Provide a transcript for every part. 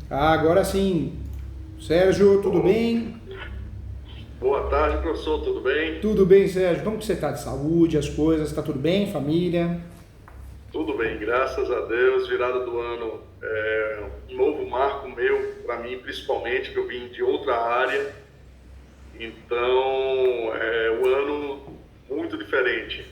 Ah, agora sim. Sérgio, tudo bem? Boa tarde, professor, tudo bem? Tudo bem, Sérgio? Como que você está de saúde, as coisas? Tá tudo bem, família? Tudo bem, graças a Deus. Virada do ano um novo marco meu, para mim principalmente, que eu vim de outra área. Então, é um ano muito diferente.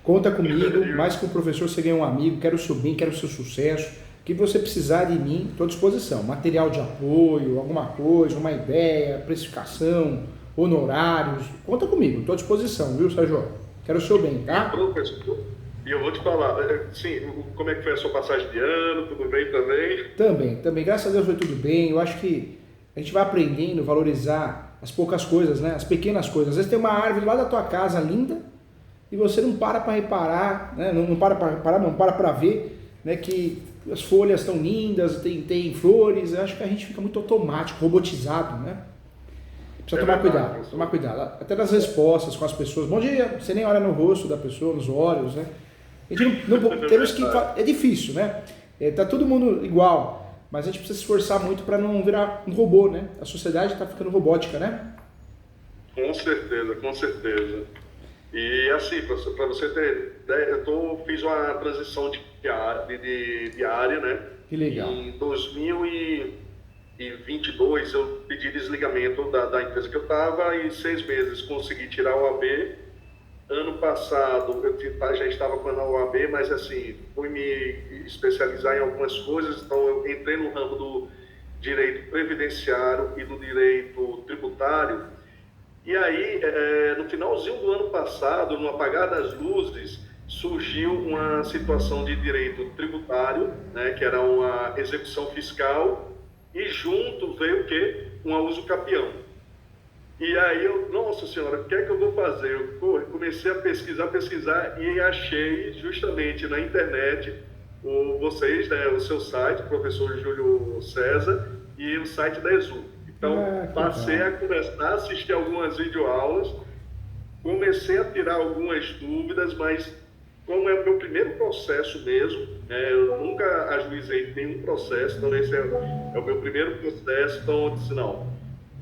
Conta comigo, E mais que um professor, você ganha um amigo, quero o seu bem, quero o seu sucesso. O que você precisar de mim, estou à disposição. Material de apoio, alguma coisa, uma ideia, precificação, honorários. Conta comigo, estou à disposição, viu, Sérgio? Quero o seu bem, e, tá? professor, e eu vou te falar, sim, como é que foi a sua passagem de ano? Tudo bem também? Também, graças a Deus foi tudo bem. Eu acho que a gente vai aprendendo a valorizar as poucas coisas, né? As pequenas coisas. Às vezes tem uma árvore lá da tua casa linda e você não para reparar, né? Não para reparar, não para ver, né? Que as folhas estão lindas, tem flores. Eu acho que a gente fica muito automático, robotizado, né? Precisa É verdade, tomar professor. cuidado. Até nas respostas com as pessoas. Bom dia, você nem olha no rosto da pessoa, nos olhos, né? A gente É temos que. verdade. É difícil, né? Tá todo mundo igual, mas a gente precisa se esforçar muito para não virar um robô, né? A sociedade está ficando robótica, né? Com certeza, com certeza. E assim, para você ter ideia, fiz uma transição de área, né? Que legal. Em 2022 eu pedi desligamento da empresa que eu estava e em 6 meses consegui tirar o AB. Ano passado já estava com a OAB, mas assim, fui me especializar em algumas coisas, então eu entrei no ramo do direito previdenciário e do direito tributário. E aí, no finalzinho do ano passado, no apagar das luzes, surgiu uma situação de direito tributário, né, que era uma execução fiscal, e junto veio o quê? Uma uso capião. E aí eu, nossa senhora, o que é que eu vou fazer? Eu comecei a pesquisar e achei justamente na internet vocês, né, o seu site, o professor Júlio César, e o site da Exu. Então, Ah, que passei legal. a começar a assistir algumas videoaulas, comecei a tirar algumas dúvidas, mas como é o meu primeiro processo mesmo, né, eu nunca ajuizei nenhum processo, então esse é o meu primeiro processo, então eu disse, não,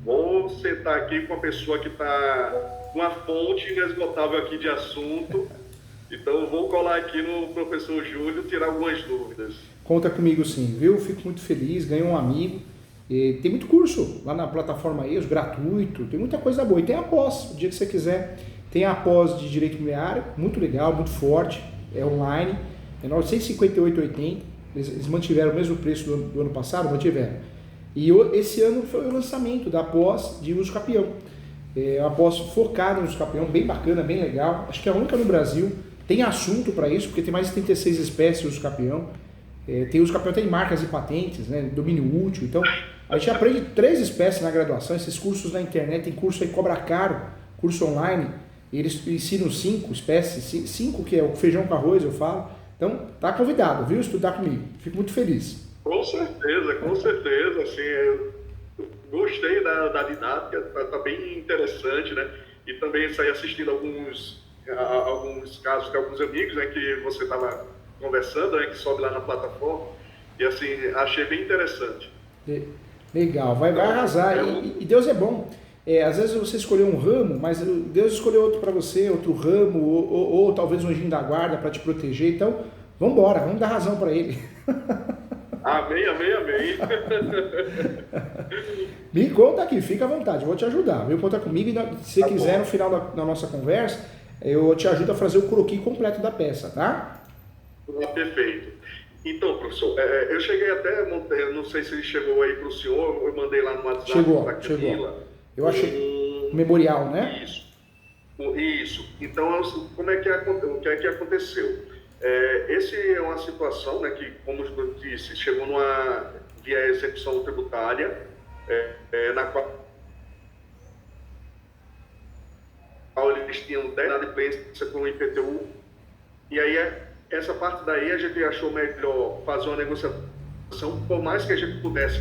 vou sentar aqui com a pessoa que está com a fonte inesgotável aqui de assunto, então eu vou colar aqui no professor Júlio tirar algumas dúvidas. Conta comigo sim, viu? Fico muito feliz, ganhei um amigo. E tem muito curso lá na plataforma EOS, gratuito, tem muita coisa boa. E tem a pós, o dia que você quiser. Tem a pós de Direito Imobiliário, muito legal, muito forte, é online, é 958,80. Eles mantiveram o mesmo preço do ano passado, mantiveram. E esse ano foi o lançamento da pós de uso capião. É uma pós focada no uso capião, bem bacana, bem legal. Acho que é a única no Brasil. Tem assunto para isso, porque tem mais de 36 espécies de uso capião. Tem uso capião, tem marcas e patentes, né, domínio útil. Então, a gente aprende 3 espécies na graduação. Esses cursos na internet, tem curso aí que cobra caro, curso online. E eles ensinam 5 espécies, 5 que é o feijão com arroz, eu falo. Então, tá convidado, viu? Estudar comigo. Fico muito feliz. Com certeza, assim, eu gostei da didática, tá bem interessante, né? E também saí assistindo alguns casos de alguns amigos, né, que você estava conversando, né, que sobe lá na plataforma, e assim, achei bem interessante. Legal, vai Então, arrasar. é E um, Deus é bom. Às vezes você escolheu um ramo, mas Deus escolheu outro para você, outro ramo, ou talvez um anjinho da guarda para te proteger. Então, vamos embora, vamos dar razão para ele. amém, amém, amém. Me conta aqui, fica à vontade, eu vou te ajudar, viu? Conta comigo e se você Tá quiser, no bom, final da nossa conversa, eu te ajudo a fazer o croquis completo da peça, tá? perfeito. Então, professor, eu cheguei até, não sei se chegou aí para o senhor, eu mandei lá no WhatsApp para a Chegou. Camila, Eu achei. um, Memorial, né? isso. Isso. Então, como é que, o que é que aconteceu? Esse é uma situação, né, que, como eu disse, chegou via execução tributária, na qual eles tinham 10 inadimplência com o IPTU, e aí essa parte daí a gente achou melhor fazer uma negociação, por mais que a gente pudesse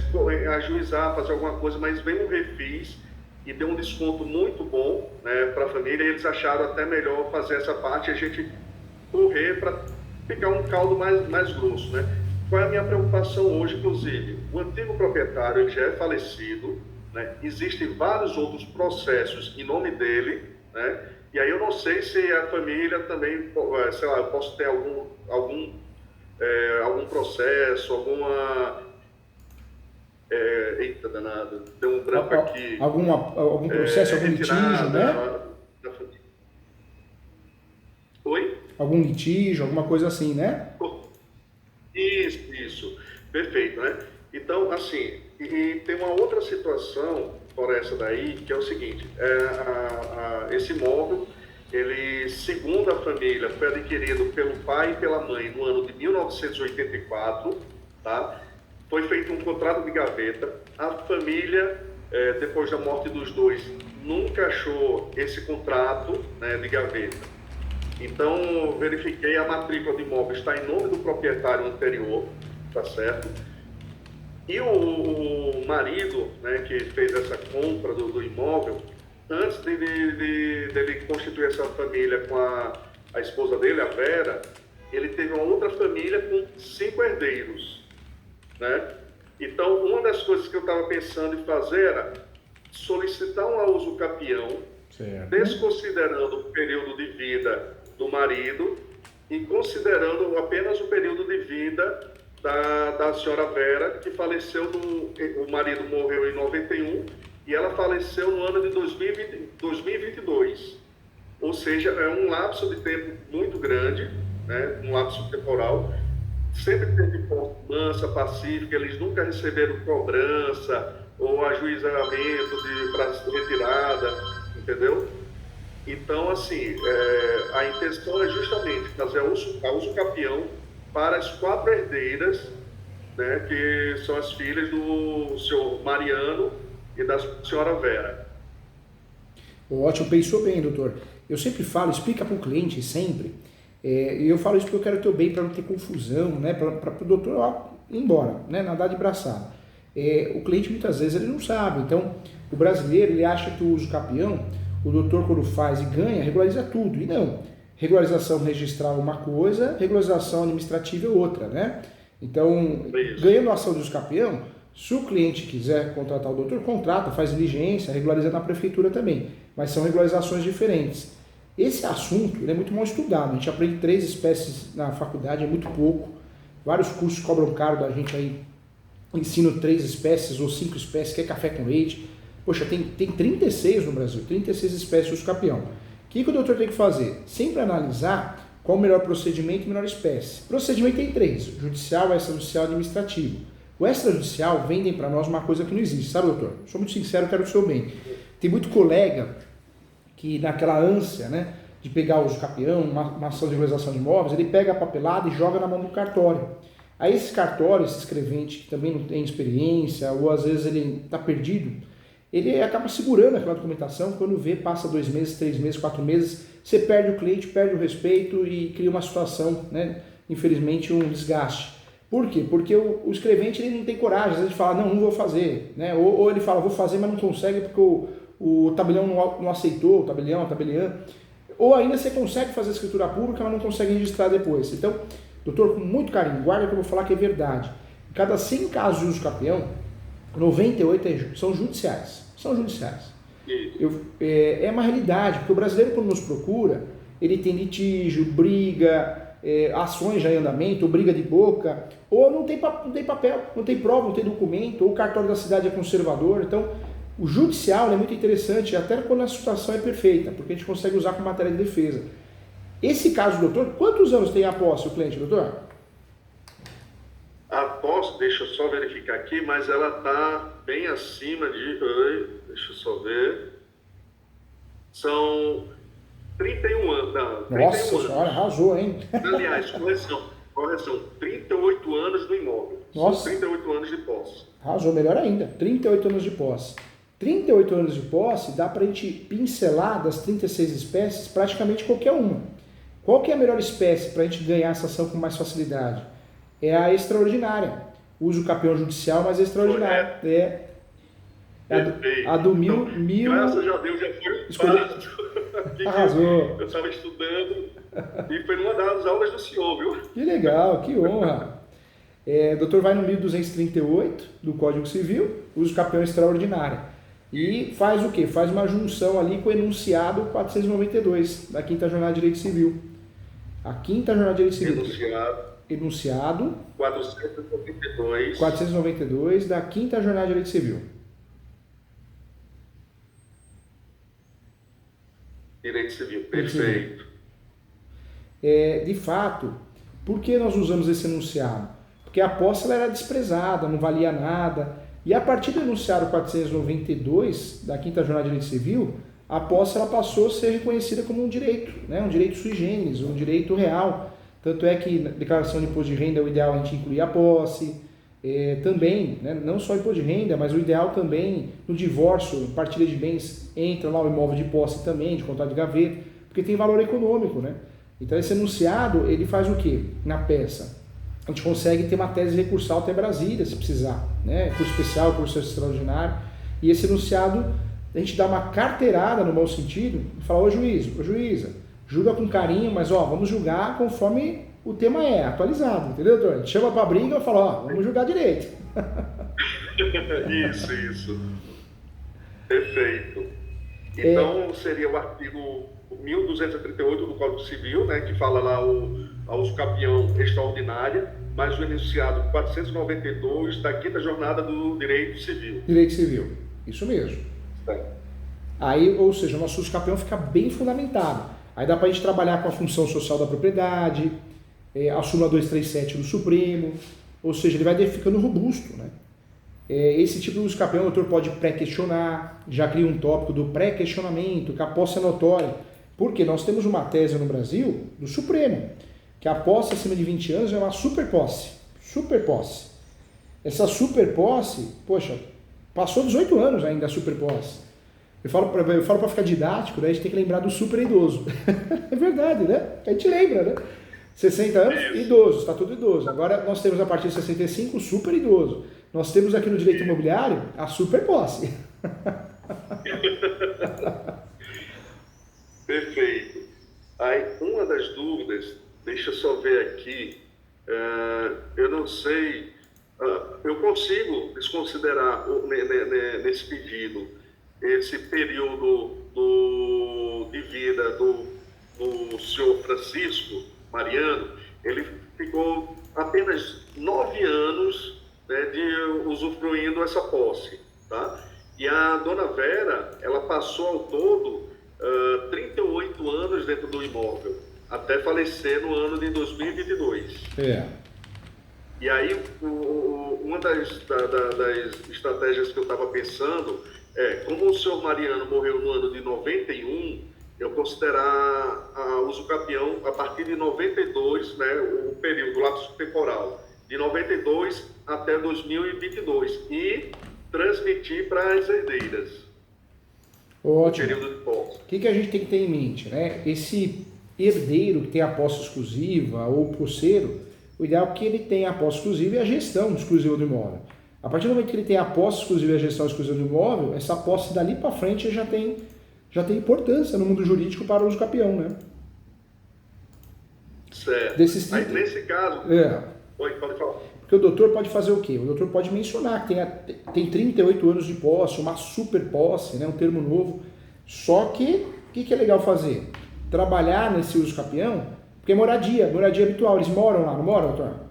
ajuizar, fazer alguma coisa, mas veio um refis e deu um desconto muito bom, né, para a família, e eles acharam até melhor fazer essa parte e a gente correr para ficar um caldo mais grosso, né? qual é a minha preocupação hoje, inclusive? O antigo proprietário ele já é falecido, né? Existem vários outros processos em nome dele, né? E aí eu não sei se a família também, sei lá, eu posso ter algum processo, alguma... eita danado, deu um branco aqui. Algum processo, algum litígio, né? Da família. Oi? Algum litígio, alguma coisa assim, né? Isso, perfeito, né? Então, assim, e tem uma outra situação, fora essa daí, que é o seguinte, esse imóvel, ele, segundo a família, foi adquirido pelo pai e pela mãe no ano de 1984, tá? Foi feito um contrato de gaveta, a família, depois da morte dos dois, nunca achou esse contrato, né, de gaveta. Então, verifiquei a matrícula de imóvel está em nome do proprietário anterior, tá certo? E o marido, né, que fez essa compra do imóvel, antes dele constituir essa família com a esposa dele, a Vera, ele teve uma outra família com 5 herdeiros, né? Então, uma das coisas que eu estava pensando em fazer era solicitar um uso capião, desconsiderando o período de vida do marido e considerando apenas o período de vida da senhora Vera, que faleceu, o marido morreu em 91 e ela faleceu no ano de 2022. Ou seja, é um lapso de tempo muito grande, né? Um lapso temporal. Sempre teve mansa, pacífica, eles nunca receberam cobrança ou ajuizamento para retirada, entendeu? Então, assim, a intenção é justamente fazer a uso capião para as 4 herdeiras, né, que são as filhas do senhor Mariano e da senhora Vera. Ótimo, pensou bem, doutor. Eu sempre falo, explica para o cliente, sempre, e eu falo isso porque eu quero ter o bem para não ter confusão, né, para o doutor ir embora, né, nadar de braçada. O cliente muitas vezes ele não sabe, então o brasileiro ele acha que o uso capião, o doutor quando faz e ganha, regulariza tudo, e não. Regularização registral é uma coisa, regularização administrativa é outra, né? Então, ganhando a ação de uso capião, se o cliente quiser contratar o doutor, contrata, faz diligência, regulariza na prefeitura também, mas são regularizações diferentes. Esse assunto ele é muito mal estudado, a gente aprende 3 espécies na faculdade, é muito pouco, vários cursos cobram caro da gente aí, ensino 3 espécies ou 5 espécies, que é café com leite. Poxa, tem 36 no Brasil, 36 espécies de uso capião. O que o doutor tem que fazer? Sempre analisar qual o melhor procedimento e melhor espécie. Procedimento tem 3, judicial, extrajudicial e administrativo. O extrajudicial vendem para nós uma coisa que não existe, sabe, doutor? Sou muito sincero, quero o seu bem. Tem muito colega que naquela ânsia, né, de pegar o uso capião, uma ação de regularização de imóveis, ele pega a papelada e joga na mão do cartório. Aí esse cartório, esse escrevente que também não tem experiência, ou às vezes ele está perdido, ele acaba segurando aquela documentação, quando vê, passa 2 meses, 3 meses, 4 meses, você perde o cliente, perde o respeito e cria uma situação, né, infelizmente, um desgaste. Por quê? Porque o escrevente ele não tem coragem, às vezes ele fala, não vou fazer, né? Ou ele fala, vou fazer, mas não consegue porque o tabelião não aceitou, o tabelião, a tabeliã, ou ainda você consegue fazer a escritura pública, mas não consegue registrar depois. Então, doutor, com muito carinho, guarda que eu vou falar que é verdade. Cada 100 casos de uso capião, 98 são judiciais. São judiciais. É uma realidade, porque o brasileiro, quando nos procura, ele tem litígio, briga, ações já em andamento, ou briga de boca, ou não tem papel, não tem prova, não tem documento, ou o cartório da cidade é conservador. Então, o judicial é muito interessante, até quando a situação é perfeita, porque a gente consegue usar como matéria de defesa. Esse caso, doutor, quantos anos tem a posse o cliente, doutor? A posse, deixa eu só verificar aqui, mas ela está bem acima de... Deixa eu só ver. São 31 anos. Não, 31 Nossa senhora, arrasou, hein? Aliás, correção. 38 anos no imóvel. Nossa. São 38 anos de posse. Arrasou, melhor ainda. 38 anos de posse. 38 anos de posse dá para a gente pincelar das 36 espécies praticamente qualquer uma. Qual que é a melhor espécie para a gente ganhar essa ação com mais facilidade? É a extraordinária. Uso o capião judicial, mas é extraordinária. A do mil... Graças a Deus já foi fácil. Arrasou. Eu estava estudando e foi numa das aulas do senhor, viu? Que legal, que honra. O doutor vai no 1238 do Código Civil, usa o campeão extraordinário. E faz o quê? Faz uma junção ali com o enunciado 492 da Quinta Jornada de Direito Civil. A Quinta Jornada de Direito Civil. Enunciado 492 da Quinta Jornada de Direito Civil. Direito Civil, perfeito. De fato, por que nós usamos esse enunciado? Porque a posse ela era desprezada, não valia nada. E a partir do enunciado 492 da Quinta Jornada de Direito Civil, a posse ela passou a ser reconhecida como um direito, né? Um direito sui generis, um direito real. Tanto é que na declaração de imposto de renda o ideal é a gente incluir a posse. Também, né? Não só imposto de renda, mas o ideal também no divórcio, partilha de bens, entra lá o imóvel de posse também, de contrato de gaveta, porque tem valor econômico, né? Então esse enunciado, ele faz o quê? Na peça, a gente consegue ter uma tese recursal até Brasília, se precisar, né? Curso especial, curso extraordinário, e esse enunciado, a gente dá uma carteirada no mau sentido, e fala, ô juiz, ô juíza, julga com carinho, mas vamos julgar conforme o tema é, atualizado, entendeu, doutor? A gente chama pra briga e fala, vamos julgar direito. Isso. Perfeito. Então seria o artigo 1238 do Código Civil, né, que fala lá a uso campeão extraordinária, mais o enunciado 492 da Quinta Jornada do Direito Civil. Direito Civil, isso mesmo. Aí, ou seja, o nosso uso campeão fica bem fundamentado. Aí dá pra gente trabalhar com a função social da propriedade, a súmula 237 do Supremo, ou seja, ele vai ficando robusto, né? Esse tipo de uso campeão o autor pode pré-questionar, já cria um tópico do pré-questionamento, que a posse é notória, porque nós temos uma tese no Brasil do Supremo, que a posse acima de 20 anos é uma superposse. Essa superposse, poxa, passou 18 anos ainda a superposse. Eu falo para ficar didático, né, a gente tem que lembrar do super idoso. É verdade, né? A gente lembra, né? 60 anos, idoso, está tudo idoso. Agora nós temos a partir de 65 o super idoso. Nós temos aqui no direito imobiliário a super posse. Perfeito. Aí, uma das dúvidas, deixa eu só ver aqui, eu não sei, eu consigo desconsiderar nesse pedido esse período de vida do senhor Francisco Mariano. Ele ficou apenas 9 anos, né, de usufruindo essa posse, tá? E a dona Vera, ela passou ao todo 38 anos dentro do imóvel, até falecer no ano de 2022. E aí, uma das estratégias que eu estava pensando como o senhor Mariano morreu no ano de 91, eu considerar o usucapião a partir de 92, né, o período, o lapso temporal, de 92 até 2022, e transmitir para as herdeiras. Ótimo. O período de posse. O que a gente tem que ter em mente, né? Esse herdeiro que tem a posse exclusiva ou posseiro, o ideal é que ele tenha a posse exclusiva e a gestão exclusiva do imóvel. A partir do momento que ele tem a posse exclusiva e a gestão exclusiva do imóvel, essa posse dali para frente já tem importância no mundo jurídico para o usucapião, né? Certo. Aí, nesse caso... Pode falar. Porque o doutor pode fazer o quê? O doutor pode mencionar que tem 38 anos de posse, uma super posse, né? Um termo novo. Só que, o que é legal fazer? Trabalhar nesse usucapião, porque é moradia habitual. Eles moram lá, não moram, doutor?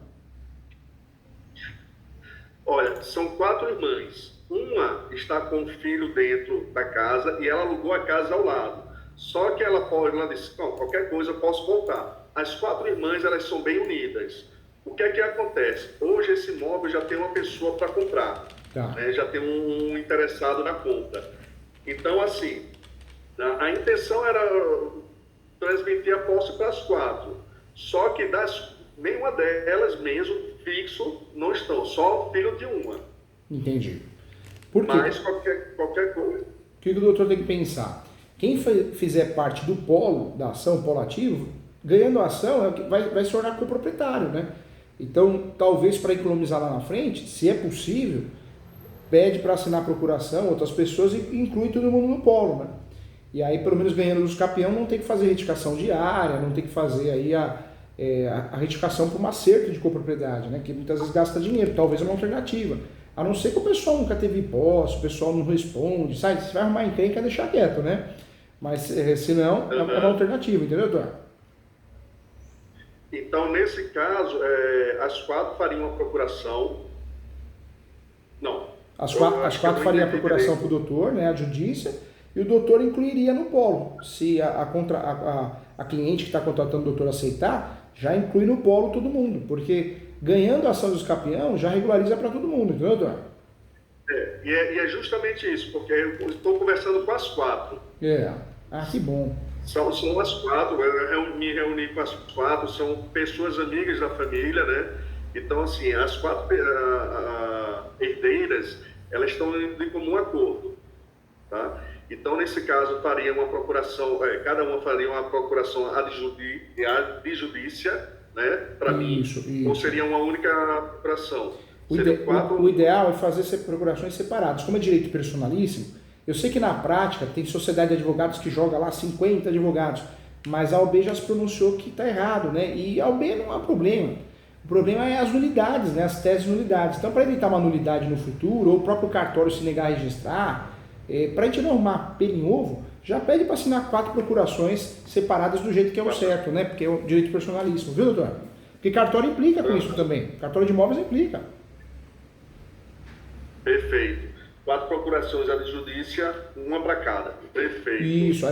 Olha, são 4 irmãs. Uma está com o filho dentro da casa e ela alugou a casa ao lado. Só que ela disse, não, qualquer coisa eu posso voltar. As 4 irmãs, elas são bem unidas. O que é que acontece? Hoje esse imóvel já tem uma pessoa para comprar. Tá. Né? Já tem um interessado na compra. Então, assim, a intenção era transmitir a posse para as 4. Só que nenhuma delas mesmo fixo não estão, só o filho de uma. Entendi. Por quê? Mas qualquer coisa. O que o doutor tem que pensar? Quem fizer parte do polo da ação, polo ativo, ganhando a ação, vai se tornar coproprietário, né? Então, talvez para economizar lá na frente, se é possível, pede para assinar a procuração outras pessoas e inclui todo mundo no polo, né? E aí, pelo menos ganhando os campeão, não tem que fazer retificação diária, não tem que fazer aí a retificação por um acerto de copropriedade, né? Que muitas vezes gasta dinheiro, talvez é uma alternativa. A não ser que o pessoal nunca teve posse, o pessoal não responde, sabe? Se vai arrumar encrenca, deixar quieto, né? Mas se não, é uma alternativa, entendeu, doutor? Então, nesse caso, as 4 fariam uma procuração. Não. As 4 fariam a procuração para o doutor, né? A judícia, e o doutor incluiria no polo. Se a cliente que está contratando o doutor aceitar, já inclui no polo todo mundo, porque ganhando a ação do escapião, já regulariza para todo mundo, entendeu, doutor? E é justamente isso, porque eu estou conversando com as 4. Que bom. São as 4, eu me reuni com as 4, são pessoas amigas da família, né? Então, assim, as 4 herdeiras, elas estão em comum acordo, tá? Então, nesse caso, faria uma procuração, cada uma faria uma procuração ad judícia, né, para mim, ou seria uma única procuração? O ideal é fazer procurações separadas. Como é direito personalíssimo, eu sei que na prática tem sociedade de advogados que joga lá 50 advogados, mas a OAB já se pronunciou que está errado, né? E a OAB não há problema. O problema é as nulidades, né? As teses de nulidades. Então, para evitar uma nulidade no futuro, ou o próprio cartório se negar a registrar, para a gente não arrumar pelo em ovo, já pede para assinar 4 procurações separadas do jeito que é o certo, né? Porque é o direito personalíssimo, viu, doutor? Porque cartório implica com isso também. Cartório de imóveis implica. Perfeito. 4 procurações ad judícia, uma para cada. Perfeito. Isso.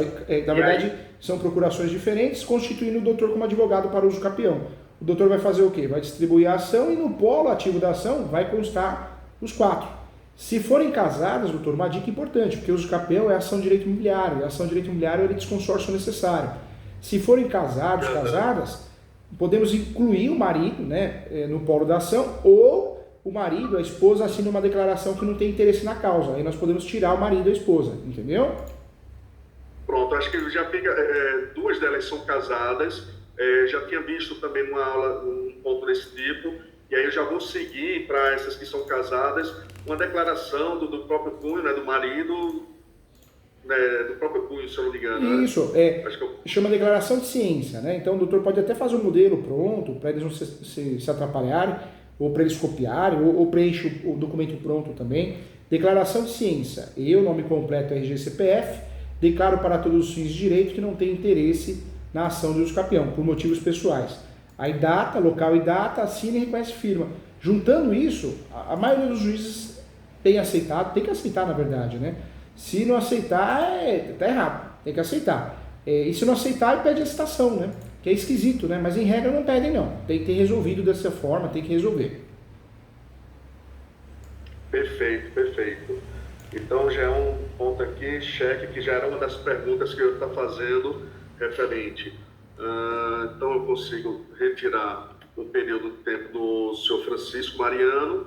Na verdade, são procurações diferentes, constituindo o doutor como advogado para uso capião. O doutor vai fazer o quê? Vai distribuir a ação e no polo ativo da ação vai constar os 4. Se forem casadas, doutor, uma dica importante, porque o uso capião é ação de direito imobiliário, e a ação de direito imobiliário é de desconsórcio necessário. Se forem casados, casadas, podemos incluir o marido, né, no polo da ação, ou o marido, a esposa, assina uma declaração que não tem interesse na causa. Aí nós podemos tirar o marido e a esposa, entendeu? Pronto, acho que já fica, 2 delas são casadas, já tinha visto também numa aula um ponto desse tipo, e aí eu já vou seguir para essas que são casadas, uma declaração do próprio cunho, né, do marido, né, do próprio cunho, se eu não me engano. Isso, chama declaração de ciência, né? Então o doutor pode até fazer um modelo pronto, para eles não se atrapalharem, ou para eles copiarem, ou preenche o documento pronto também. Declaração de ciência. Eu, nome completo RG-CPF, declaro para todos os fins de direito que não tenho interesse na ação do uso capião, por motivos pessoais. Aí data, local e data, assina e reconhece firma. Juntando isso, a maioria dos juízes tem aceitado, tem que aceitar na verdade, né? Se não aceitar, tá errado, tem que aceitar. E se não aceitar, pede a citação, né? Que é esquisito, né? Mas em regra não pedem não, tem que ter resolvido dessa forma, tem que resolver. Perfeito. Então já é um ponto aqui, cheque, que já era uma das perguntas que eu estava fazendo referente. Então eu consigo retirar o período de tempo do senhor Francisco Mariano.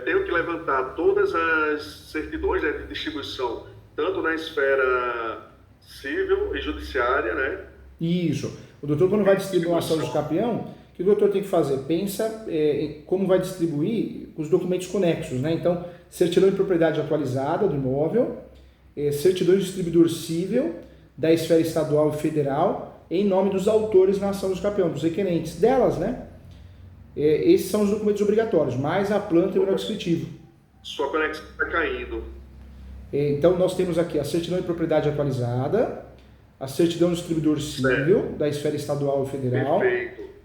Tenho que levantar todas as certidões, né, de distribuição, tanto na esfera civil e judiciária, né? Isso. O doutor, quando vai distribuir uma ação de capião, o que o doutor tem que fazer? Pensa em como vai distribuir os documentos conexos, né? Então, certidão de propriedade atualizada do imóvel, certidão de distribuidor civil da esfera estadual e federal, em nome dos autores na ação dos capião, dos requerentes delas, né? Esses são os documentos obrigatórios, mais a planta e o manual descritivo. Sua conexão está caindo. Então, nós temos aqui a certidão de propriedade atualizada, a certidão do distribuidor civil da esfera estadual e federal,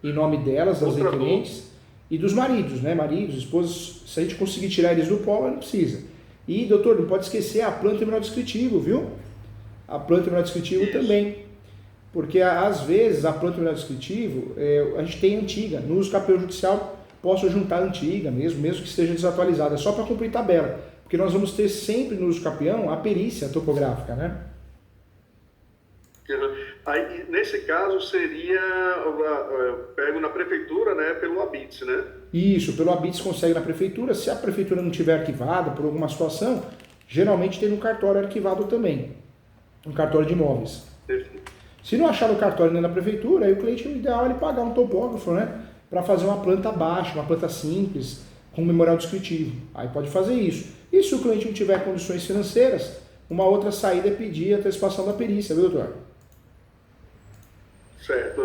em nome delas, das requerentes, e dos maridos, né? Maridos, esposas, se a gente conseguir tirar eles do polo, não precisa. E, doutor, não pode esquecer a planta e manual descritivo, viu? A planta e manual descritivo também. Porque, às vezes, a planta e manual descritivo, a gente tem antiga. No uso capião judicial, posso juntar a antiga mesmo que esteja desatualizada, só para cumprir tabela. Porque nós vamos ter sempre no uso capião a perícia topográfica, né? Aí, nesse caso, seria pego na prefeitura, né, pelo ABITS, né? Isso, pelo ABITS consegue na prefeitura. Se a prefeitura não tiver arquivada por alguma situação, geralmente tem no cartório arquivado também, um cartório de imóveis. Se não achar no cartório nem na prefeitura, aí o cliente, o ideal é ele pagar um topógrafo, né, para fazer uma planta baixa, uma planta simples, com memorial descritivo. Aí pode fazer isso. E se o cliente não tiver condições financeiras, uma outra saída é pedir a antecipação da perícia, viu, doutor? Certo.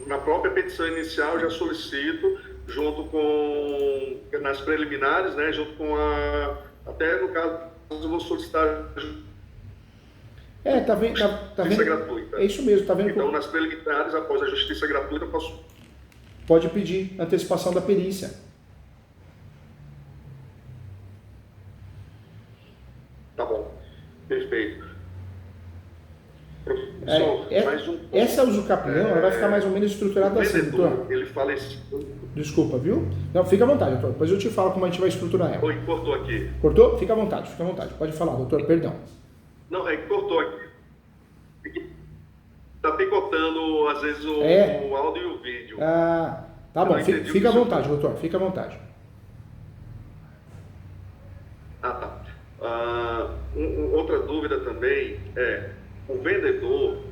na própria petição inicial, eu já solicito, junto com, nas preliminares, né, junto com até no caso, eu vou solicitar Tá vendo? justiça gratuita. É isso mesmo, tá vendo? Então, nas preliminares, após a justiça gratuita, eu posso... Pode pedir antecipação da perícia. Tá bom, perfeito. Professor, mais um... Essa usucapião ela vai ficar mais ou menos estruturada assim, doutor. Ele faleceu. Desculpa, viu? Não, fica à vontade, doutor. Depois eu te falo como a gente vai estruturar ela. Oi, cortou aqui. Cortou? Fica à vontade, fica à vontade. Pode falar, doutor, perdão. Não, é que cortou aqui. Tá picotando, às vezes, o áudio e o vídeo. Ah, tá bom. Fica à vontade, doutor. Fica à vontade. Tá. Outra dúvida também é, o vendedor,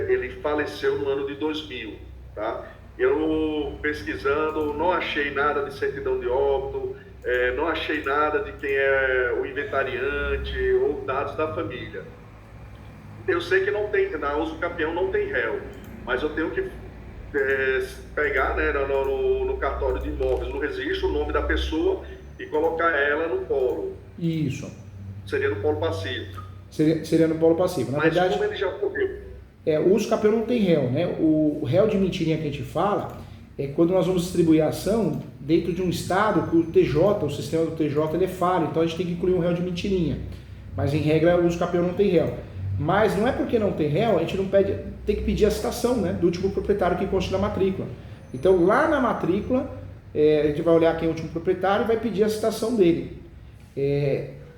ele faleceu no ano de 2000, tá? Eu pesquisando, não achei nada de certidão de óbito, não achei nada de quem é o inventariante ou dados da família. Eu sei que não tem, na usucapião não tem réu, mas eu tenho que pegar, né, no cartório de imóveis, no registro, o nome da pessoa e colocar ela no polo. Isso. Seria no polo passivo. Seria no polo passivo. Na mas verdade, como ele já morreu. O usucapião não tem réu, né? O réu de mentirinha que a gente fala é quando nós vamos distribuir a ação dentro de um estado que o TJ, o sistema do TJ, ele é falho, então a gente tem que incluir um réu de mentirinha. Mas em regra o usucapião não tem réu. Mas não é porque não tem réu, a gente não pede, tem que pedir a citação, né, do último proprietário que consta na matrícula. Então lá na matrícula, a gente vai olhar quem é o último proprietário e vai pedir a citação dele.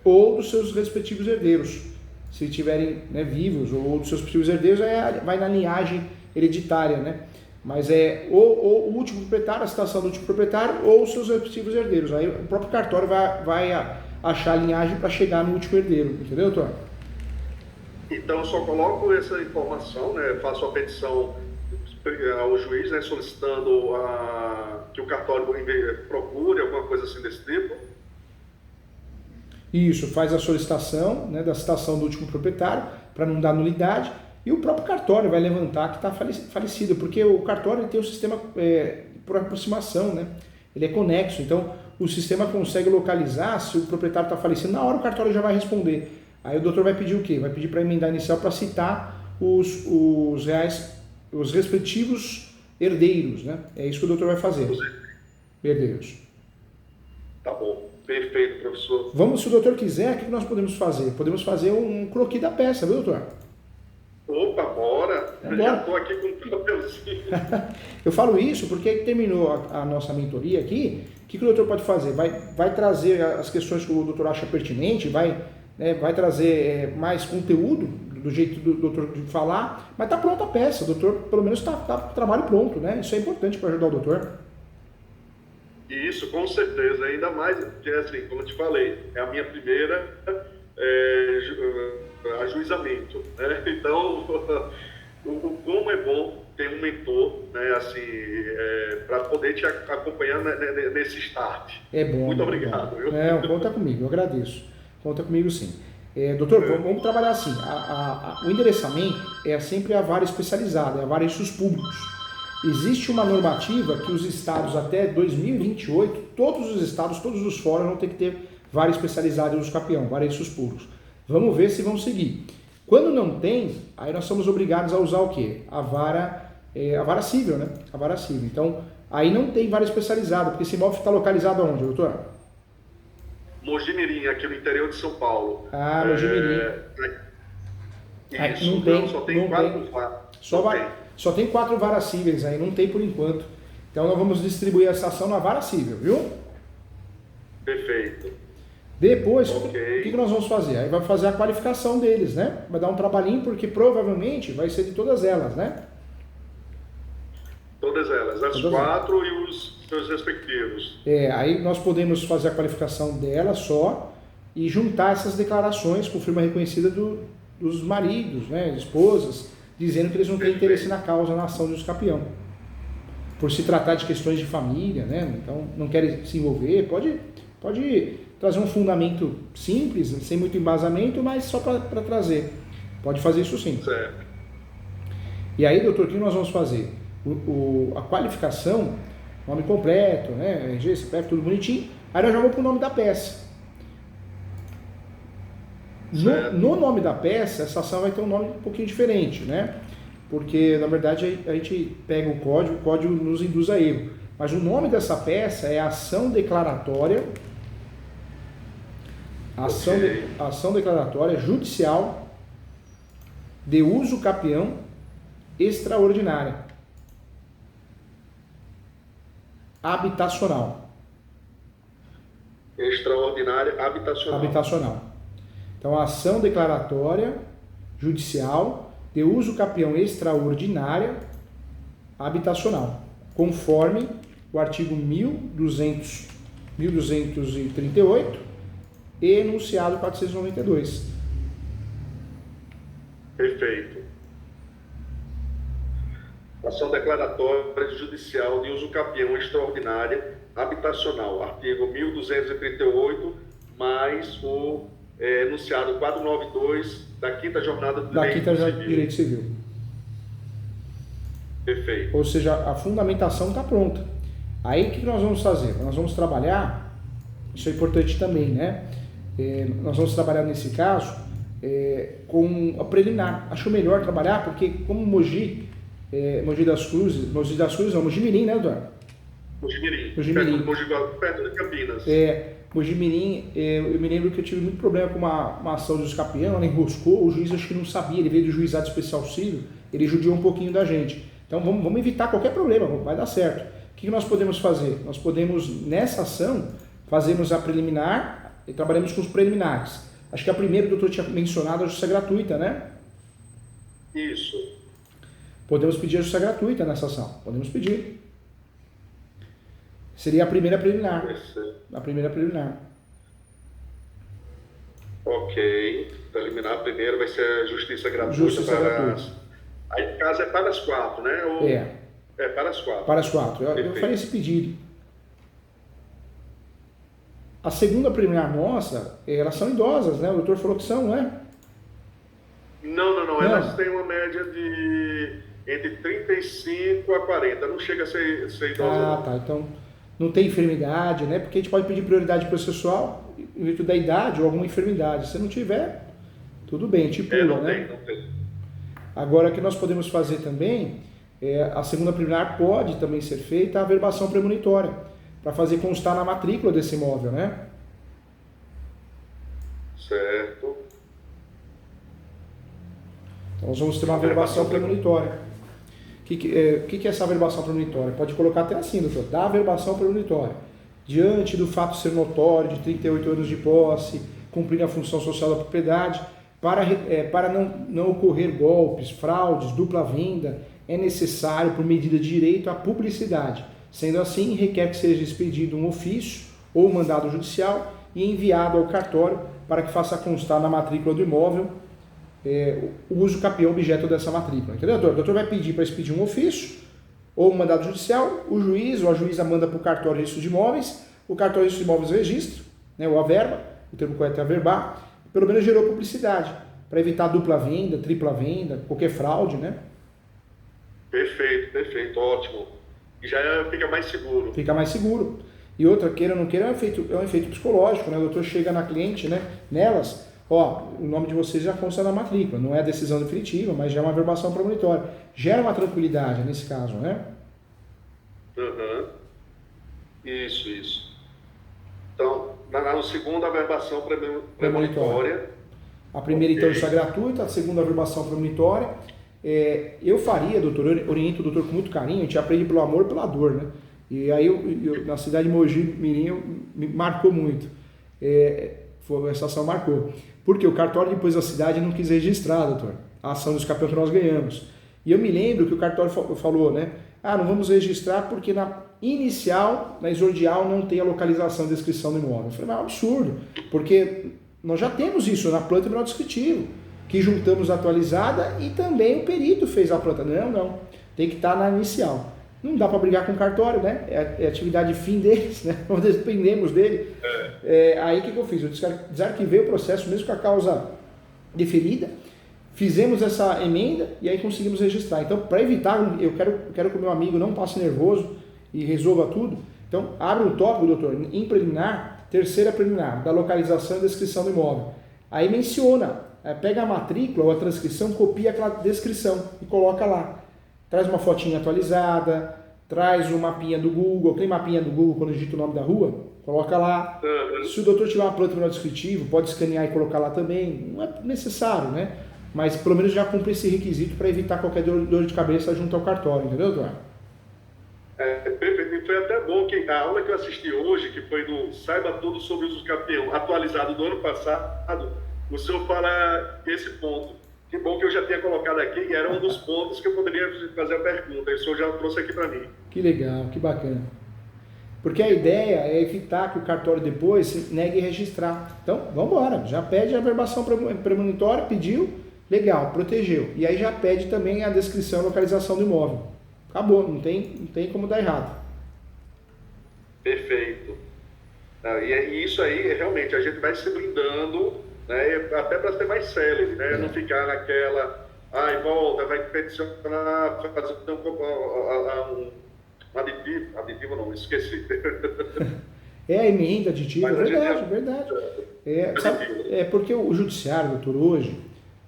Ou dos seus respectivos herdeiros, se estiverem, né, vivos, ou dos seus respectivos herdeiros, vai na linhagem hereditária, né? Mas ou o último proprietário, a citação do último proprietário, ou os seus respectivos herdeiros. Aí o próprio cartório vai achar a linhagem para chegar no último herdeiro, entendeu, doutor? Então eu só coloco essa informação, né, faço a petição ao juiz, né, solicitando que o cartório procure alguma coisa assim desse tipo. Isso, faz a solicitação, né, da citação do último proprietário, para não dar nulidade, e o próprio cartório vai levantar que está falecido, porque o cartório tem um sistema por aproximação, né? Ele é conexo, então o sistema consegue localizar se o proprietário está falecido, na hora o cartório já vai responder. Aí o doutor vai pedir o quê? Vai pedir para emendar inicial para citar os respectivos herdeiros, né? É isso que o doutor vai fazer. Herdeiros. Tá bom. Perfeito, professor. Se o doutor quiser, o que nós podemos fazer? Podemos fazer um croquis da peça, viu, doutor? Opa, bora! Já estou aqui com o papelzinho. Eu falo isso porque terminou a nossa mentoria aqui. O que o doutor pode fazer? Vai trazer as questões que o doutor acha pertinente, vai trazer mais conteúdo do jeito do doutor de falar, mas está pronta a peça. O doutor, pelo menos, está com o trabalho pronto, né? Isso é importante para ajudar o doutor. Isso, com certeza. Ainda mais, porque, assim, como eu te falei, é a minha primeira ajuizamento, né? Então, como é bom ter um mentor, né, assim, para poder te acompanhar nesse start. É bom. Muito obrigado. Viu? Conta comigo, eu agradeço. Conta comigo sim. Doutor, vamos trabalhar assim. O endereçamento é sempre a vara especializada, é a vara em seus públicos. Existe uma normativa que os estados até 2028, todos os estados, todos os fóruns vão ter que ter vara especializada em usucapião, vara em seus públicos. Vamos ver se vão seguir. Quando não tem, aí nós somos obrigados a usar o quê? A vara civil, né? A vara civil. Então, aí não tem vara especializada, porque esse imóvel está localizado aonde, doutor? Mojimirim, aqui no interior de São Paulo. Mojimirim. Isso, não, só tem 4 varas. Só tem 4 varas cíveis aí, não tem por enquanto. Então nós vamos distribuir essa ação na vara civil, viu? Perfeito. Depois, o que nós vamos fazer? Aí vai fazer a qualificação deles, né? Vai dar um trabalhinho, porque provavelmente vai ser de todas elas, né? Todas elas, as 4 e os seus respectivos. Aí nós podemos fazer a qualificação delas só e juntar essas declarações com firma reconhecida dos maridos, né, esposas, dizendo que eles não têm interesse na causa, na ação de usucapião. Por se tratar de questões de família, né? Então não querem se envolver, pode trazer um fundamento simples, sem muito embasamento, mas só para trazer. Pode fazer isso sim. Certo. E aí, doutor, o que nós vamos fazer? a qualificação, nome completo, né, RG, CPF, tudo bonitinho, aí nós já vamos para o nome da peça. No nome da peça, essa ação vai ter um nome um pouquinho diferente, né? Porque, na verdade, a gente pega o código nos induz a erro. Mas o nome dessa peça é ação declaratória, ação declaratória judicial de uso capião extraordinária habitacional. Extraordinária habitacional. Então, a ação declaratória judicial de uso capião extraordinária habitacional, conforme o artigo 1238 e enunciado 492. Perfeito. Ação declaratória judicial de uso capião extraordinária habitacional, artigo 1238, mais o enunciado 492 da quinta jornada do Direito Civil. Perfeito. Ou seja, a fundamentação está pronta. Aí o que nós vamos fazer? Nós vamos trabalhar, isso é importante também, né? Nós vamos trabalhar nesse caso com a preliminar. Acho melhor trabalhar porque como Mogi das Cruzes, Mogi Mirim, né, Eduardo? Mogi Mirim. Perto de Campinas. Mogi Mirim, eu me lembro que eu tive muito problema com uma ação de uso capião, ela enroscou, o juiz acho que não sabia, ele veio do juizado especial civil, ele judiou um pouquinho da gente. Então vamos evitar qualquer problema, vai dar certo. O que nós podemos fazer? Nós podemos, nessa ação, fazermos a preliminar e trabalhamos com os preliminares. Acho que a primeira o doutor tinha mencionado a justiça gratuita, né? Isso. Podemos pedir a justiça gratuita nessa ação, podemos pedir. Seria a primeira preliminar. A primeira preliminar. Ok. Preliminar primeiro vai ser a justiça gratuita. Justiça gratuita. Aí, no caso, é para as 4, né? É para as 4. Para as 4. Eu farei esse pedido. A segunda preliminar nossa, elas são idosas, né? O doutor falou que são, não é? Não. Elas têm uma média de entre 35 a 40. Não chega a ser idosa. Tá. Então, não tem enfermidade, né? Porque a gente pode pedir prioridade processual em virtude da idade ou alguma enfermidade. Se não tiver, tudo bem, te pula, né? Não tem. Agora, o que nós podemos fazer também, a segunda preliminar pode também ser feita a averbação premonitória, para fazer constar na matrícula desse imóvel, né? Certo. Então, nós vamos ter uma averbação premonitória. O que é essa averbação premonitória? Pode colocar até assim, doutor, da averbação premonitória. Diante do fato ser notório, de 38 anos de posse, cumprir a função social da propriedade, para não ocorrer golpes, fraudes, dupla venda, é necessário, por medida de direito, a publicidade. Sendo assim, requer que seja expedido um ofício ou mandado judicial e enviado ao cartório para que faça constar na matrícula do imóvel o uso capião objeto dessa matrícula. Entendeu, doutor? O doutor vai pedir para expedir um ofício ou um mandado judicial, o juiz ou a juíza manda para o cartório de registro de imóveis, o cartório de registro de imóveis registra, né, ou averba, o termo correto é averbar, pelo menos gerou publicidade, para evitar dupla venda, tripla venda, qualquer fraude, né? Perfeito, ótimo. E já fica mais seguro. Fica mais seguro. E outra, queira ou não queira, é um efeito psicológico, né? O doutor chega na cliente, né? Nelas, o nome de vocês já consta na matrícula, não é a decisão definitiva, mas já é uma averbação premonitória. Gera uma tranquilidade nesse caso, né? Isso. Então, na segunda averbação premonitória. A primeira, então, está gratuita, a segunda averbação premonitória. Eu faria, doutor, oriento o doutor com muito carinho, a gente aprende pelo amor e pela dor, né? E aí, eu na cidade de Mogi Mirim, me marcou muito. Essa ação marcou. Porque o cartório, depois da cidade, não quis registrar, doutor, a ação dos campeões que nós ganhamos. E eu me lembro que o cartório falou, né? Não vamos registrar porque na inicial, na exordial, não tem a localização e descrição do imóvel. Eu falei, mas é um absurdo, porque nós já temos isso na planta e no descritivo, que juntamos a atualizada e também o perito fez a planta. Não, tem que estar na inicial. Não dá para brigar com o cartório, né? É atividade fim deles, né? Nós dependemos dele. Aí o que eu fiz? Eu desarquivei o processo, mesmo com a causa deferida, Fizemos essa emenda e aí conseguimos registrar. Então, para evitar, eu quero que o meu amigo não passe nervoso e resolva tudo. Então, abre um tópico, doutor, em preliminar, terceira preliminar, da localização e descrição do imóvel. Aí menciona, pega a matrícula ou a transcrição, copia aquela descrição e coloca lá. Traz uma fotinha atualizada, traz um mapinha do Google, aquele mapinha do Google quando digita o nome da rua, coloca lá. Se o doutor tiver uma planta menor descritivo, pode escanear e colocar lá também. Não é necessário, né? Mas pelo menos já cumpre esse requisito para evitar qualquer dor de cabeça junto ao cartório, entendeu, doutor? Perfeito. E foi até bom que a aula que eu assisti hoje, que foi do Saiba Tudo sobre o Uso Campeão, atualizado do ano passado, o senhor fala esse ponto. Que bom que eu já tinha colocado aqui, e era um dos pontos que eu poderia fazer a pergunta, e o senhor já trouxe aqui para mim. Que legal, que bacana. Porque a ideia é evitar que o cartório depois se negue registrar. Então, vamos embora, já pede a averbação premonitória, pediu, legal, protegeu. E aí já pede também a descrição e localização do imóvel. Acabou, não tem como dar errado. Perfeito. E isso aí, realmente, a gente vai se blindando, né, até para ser mais célebre, né, não ficar naquela, volta, vai peticionar, fazer um aditivo não, esqueci. É a emenda aditiva, Mas verdade. Porque o judiciário, doutor, hoje,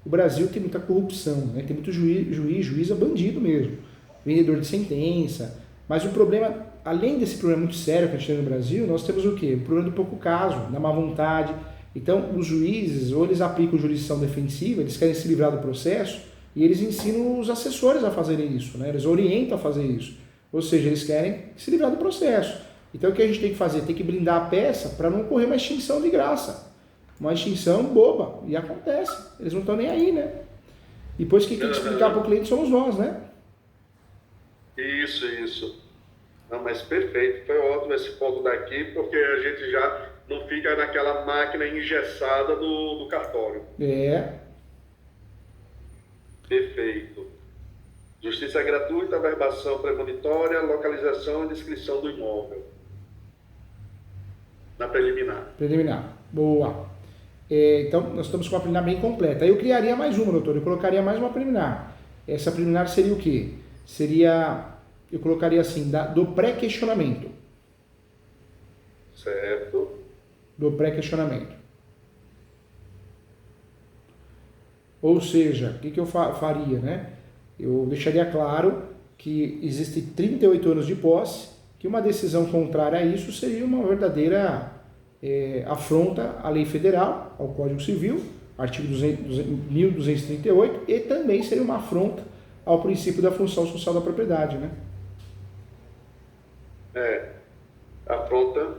o Brasil tem muita corrupção, né? Tem muito juiz bandido mesmo, vendedor de sentença. Mas o problema, além desse problema muito sério que a gente tem no Brasil, nós temos o quê? O problema do pouco caso, da má vontade. Então, os juízes, ou eles aplicam jurisdição defensiva, eles querem se livrar do processo, e eles ensinam os assessores a fazerem isso, né? Eles orientam a fazer isso. Ou seja, eles querem se livrar do processo. Então, o que a gente tem que fazer? Tem que blindar a peça para não ocorrer uma extinção de graça. Uma extinção boba. E acontece. Eles não estão nem aí, né? E depois quem tem que explicar para o cliente somos nós, né? Isso. Não, mas perfeito. Foi ótimo esse ponto daqui, porque a gente já não fica naquela máquina engessada do cartório. Perfeito. Justiça gratuita, averbação premonitória, localização e descrição do imóvel. Na preliminar. Preliminar. Boa. Então, nós estamos com a preliminar bem completa. Aí eu criaria mais uma, doutor. Eu colocaria mais uma preliminar. Essa preliminar seria o quê? Eu colocaria assim, do pré-questionamento. Certo. Do pré-questionamento. Ou seja, o que eu faria, né? Eu deixaria claro que existem 38 anos de posse, que uma decisão contrária a isso seria uma verdadeira afronta à lei federal, ao Código Civil, artigo 1238, e também seria uma afronta ao princípio da função social da propriedade, né? Afronta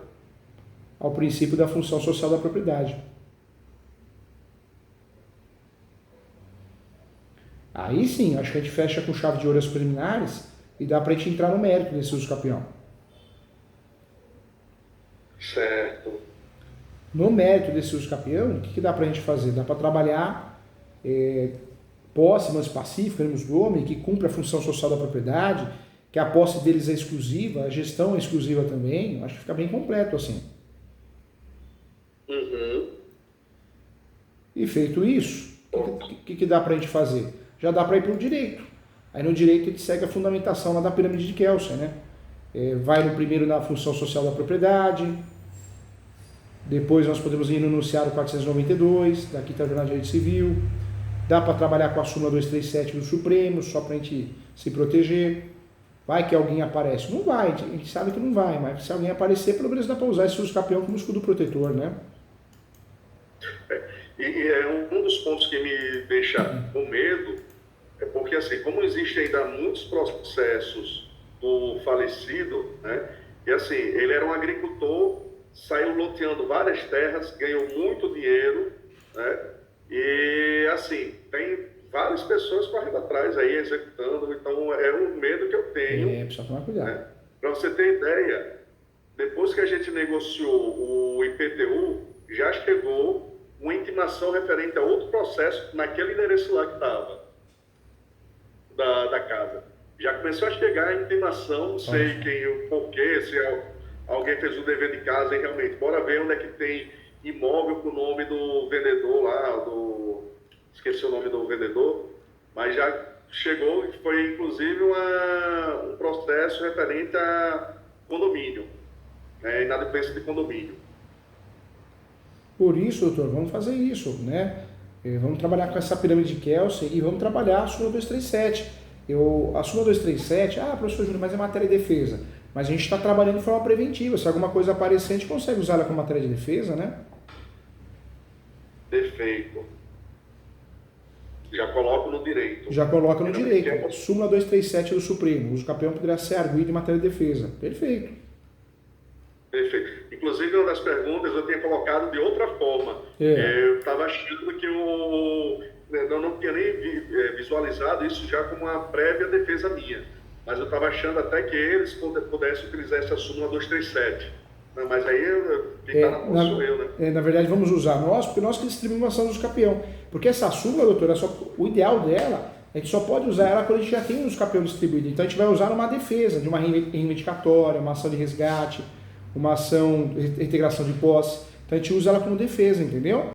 ao princípio da função social da propriedade. Aí sim, acho que a gente fecha com chave de ouro as preliminares e dá para a gente entrar no mérito desse uso capião. Certo. No mérito desse uso capião, o que dá para a gente fazer? Dá para trabalhar posse mais pacífica, do homem, que cumpre a função social da propriedade, que a posse deles é exclusiva, a gestão é exclusiva também. Acho que fica bem completo assim. E feito isso, o que dá para a gente fazer? Já dá para ir para o direito. Aí no direito a gente segue a fundamentação lá da pirâmide de Kelsen, né? Vai no primeiro na função social da propriedade, depois nós podemos ir no enunciado 492, da Quinta Jornada de Direito Civil, dá para trabalhar com a súmula 237 do Supremo, só para a gente se proteger. Vai que alguém aparece? Não vai, a gente sabe que não vai, mas se alguém aparecer, pelo menos dá para usar esse uso capião como escudo protetor, né? E é um dos pontos que me deixa com medo, porque assim, como existem ainda muitos processos do falecido, né? E assim, ele era um agricultor, saiu loteando várias terras, ganhou muito dinheiro, né? E assim, tem várias pessoas correndo atrás aí, executando, então é um medo que eu tenho. Precisa tomar cuidado. Né? Para você ter ideia, depois que a gente negociou o IPTU, já chegou uma intimação referente a outro processo naquele endereço lá que estava, da casa. Já começou a chegar a intimação, não sei o porquê, se alguém fez o dever de casa e realmente, bora ver onde é que tem imóvel com o nome do vendedor lá, esqueci o nome do vendedor, mas já chegou e foi inclusive um processo referente a condomínio, né, inadimplência de condomínio. Por isso, doutor, vamos fazer isso, né? Vamos trabalhar com essa pirâmide de Kelsen e vamos trabalhar a súmula 237. A súmula 237, professor Júnior, mas é matéria de defesa. Mas a gente está trabalhando de forma preventiva. Se alguma coisa aparecer, a gente consegue usar ela como matéria de defesa, né? Perfeito. Já coloco no direito. Já coloca no direito. Súmula 237 do Supremo. O uso campeão poderá ser arguido em matéria de defesa. Perfeito. Perfeito. Inclusive, uma das perguntas eu tinha colocado de outra forma. Eu estava achando que eu não tinha nem visualizado isso já como uma prévia defesa minha. Mas eu estava achando até que eles pudessem utilizar essa súmula 237. Mas aí quem está na mão sou eu, né? Na verdade, vamos usar nós, porque nós que distribuímos a ação do uso campeão. Porque essa súmula, doutora, o ideal dela, a gente só pode usar ela quando a gente já tem o uso campeão distribuído. Então a gente vai usar numa defesa, de uma reivindicatória, uma ação de resgate, uma ação de integração de posse. Então a gente usa ela como defesa, entendeu?